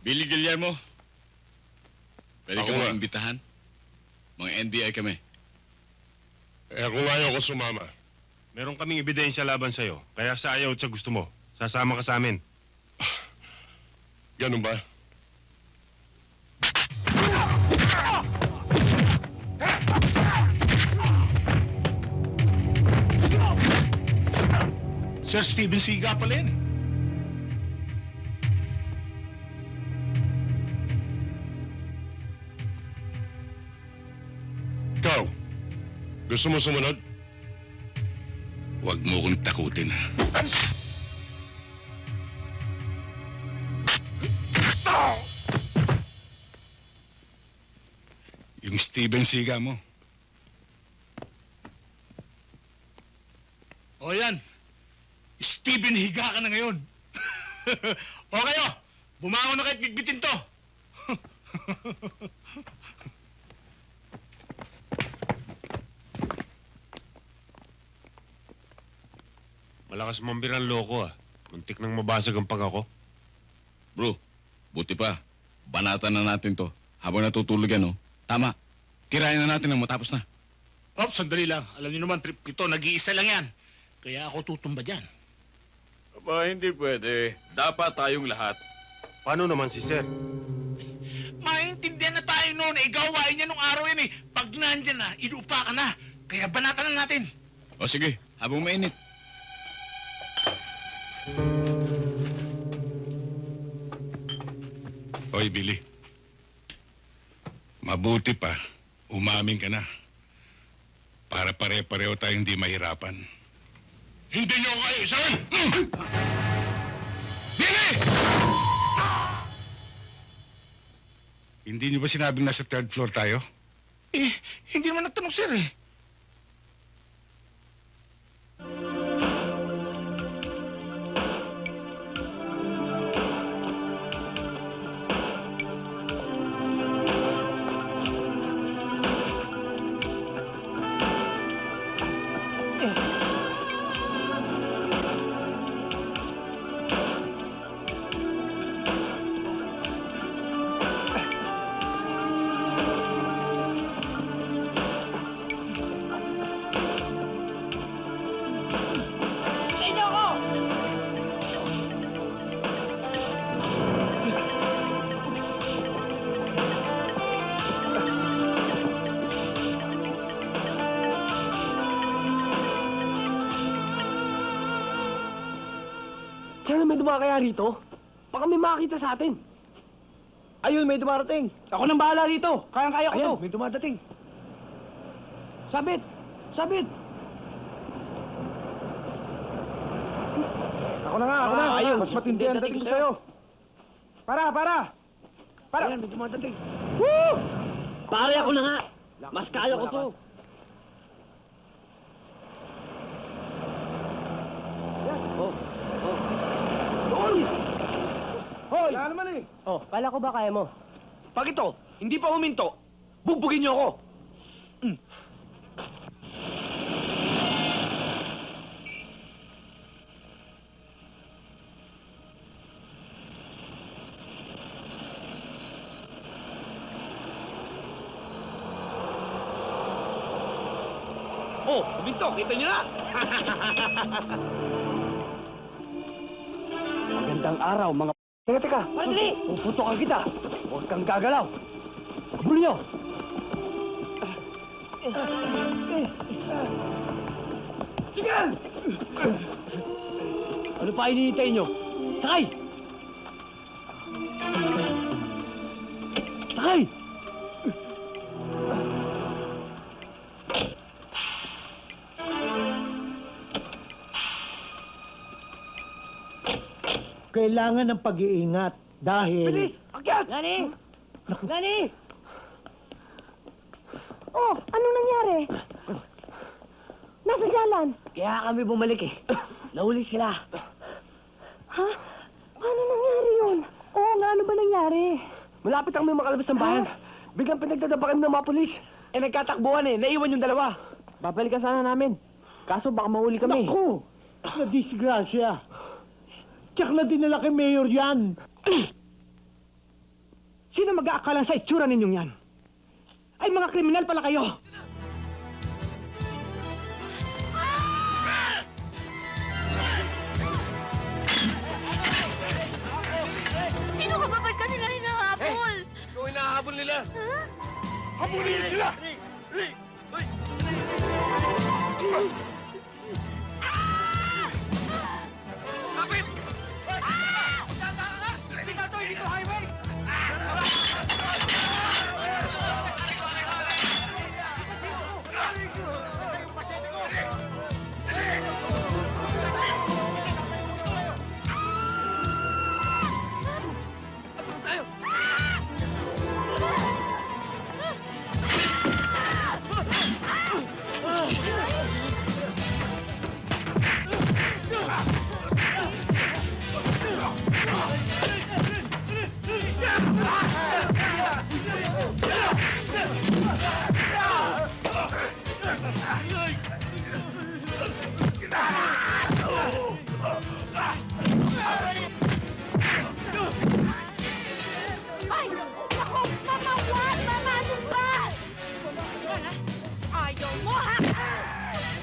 Billy Guillermo. Pwede Ako ka nga. mga imbitahan? Mga NBI kami. Kung ayaw ko sumama. Meron kaming ebidensya laban sa'yo. Kaya sa ayaw at sa gusto mo, sasama ka sa amin. Ganun ba? Sir Steven Siga pala yan. Ikaw, gusto mo sumunod? Huwag mo kong takutin. Yung Steven Siga mo. O yan. Steven, higa ka na ngayon. O kayo, bumangon na kahit bitbitin to. Malakas mambirang loko Muntik nang mabasag ang pag ako. Bro, buti pa. Banatan na natin to. Habang natutulog yan, oh. Tama. Kirayan na natin nang matapos na. Oh, sandali lang. Alam niyo naman, trip ito, nag-iisa lang yan. Kaya ako tutumba dyan. Aba, hindi pwede. Dapat tayong lahat. Paano naman si Sir? Maintindihan na tayo noon. Gawain niya nung araw yan eh. Pag nandyan na, idupa ka na. Kaya banatan na natin. O sige, habang mainit. Hoy, Billy. Mabuti pa, umamin ka na. Para pare-pareho tayong hindi mahirapan. Hindi niyo kayo, sir! Billy! Hindi niyo ba sinabing nasa third floor tayo? Eh, hindi naman nagtanong, sir eh. Sana may dumakaya rito. Baka may makakita sa atin. Ayun, may dumarating. Ako nang bahala rito. Kayang-kaya ko to. May dumadating. Sabit! Sabit! Ako na nga, ako na. Ayun, mas matindi ang dating ko sa'yo. Para! Ayan, may dumadating. Woo! Pare, ako na nga. Mas kaya ko to. Hoy! Wala naman eh. Oh, kala ko ba kaya mo? Pag ito, hindi pa huminto, bugbugin niyo ako. Oh, huminto, kita niyo na. Magandang araw, mga... Teka. Pare, dali! Puputokan kita. Huwag kang gagalaw. Bulyo! Sige! Ano pa hinihintay nyo? Sakay! Sakay! Kailangan ng pag-iingat dahil... Bilis! Akyat! Nani! Nani! Oh, anong nangyari? Nasa jalan. Kaya kami bumalik eh. Nahuli sila. Ha? Paano nangyari yun? Oo nga, ano ba nangyari? Malapit ang may makalabas ng bayan. Biglang pinagdadapa kami ng mga pulis. Eh, nagkatakbuhan eh. Naiwan yung dalawa. Babalikan sana namin. Kaso baka mahuli kami. Naku! Na-disgrasya. Tsak na dinala kay Mayor yan. Sino mag-aakalang sa itsura ninyong yan? Ay, mga kriminal pala kayo! Sino ka ba? Ba't ka nila hinahabol? Ikaw ay nahahabol nila. Habulin sila! Kapit! Ay! Ako! Mama, wag! Mama, ano ba? Ayaw mo, ha?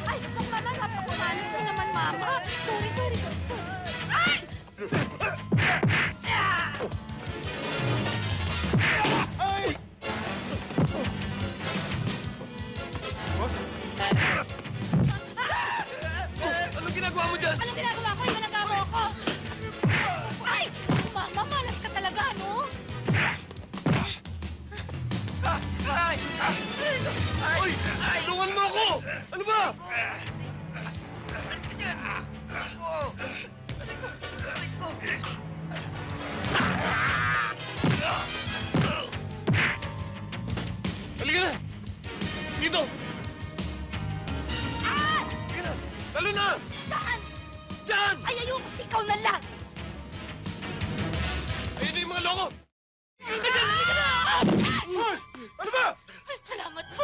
Ay, mama, napakumalas mo naman, mama. Sorry. Ay! Anong ginagawa mo dyan? Anong ginagawa ko? Imalagawa ako. Ay! Mama, malas ka talaga, no? Uy! Tulungan mo ako! Ano ba? Halika na! Dito! Halika na! Talo na! Saan? Diyan! Ay, ayoko. Ikaw na lang. Ayun na yung mga loko! Halika na! Ano ba? Salamat po.